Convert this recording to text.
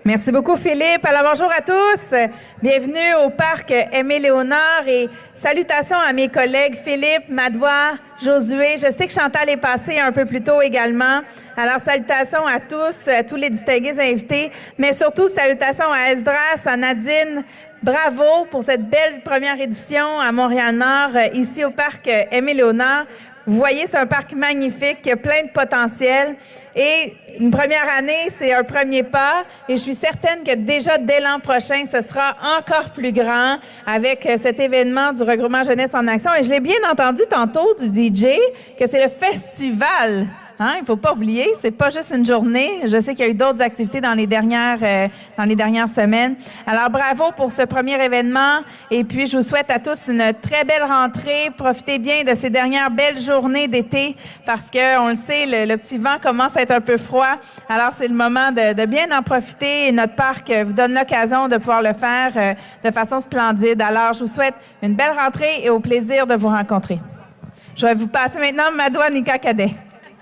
Merci beaucoup, Philippe. Alors, bonjour à tous. Bienvenue au parc Aimé-Léonard et salutations à mes collègues Philippe, Madoua, Josué. Je sais que Chantal est passée un peu plus tôt également. Alors, salutations à tous les distingués invités, mais surtout salutations à Esdras, à Nadine. Bravo pour cette belle première édition à Montréal-Nord, ici au parc Aimé-Léonard. Vous voyez, c'est un parc magnifique, qui a plein de potentiel. Et une première année, c'est un premier pas. Et je suis certaine que déjà dès l'an prochain, ce sera encore plus grand avec cet événement du regroupement Jeunesse en Action. Et je l'ai bien entendu tantôt du DJ, que c'est le festival. Hein? Il ne faut pas oublier, c'est pas juste une journée. Je sais qu'il y a eu d'autres activités dans les dernières semaines. Alors, bravo pour ce premier événement. Et puis, je vous souhaite à tous une très belle rentrée. Profitez bien de ces dernières belles journées d'été parce que, on le sait, le petit vent commence à être un peu froid. Alors, c'est le moment de bien en profiter. Et notre parc vous donne l'occasion de pouvoir le faire de façon splendide. Alors, je vous souhaite une belle rentrée et au plaisir de vous rencontrer. Je vais vous passer maintenant Madoua Nika Cadet.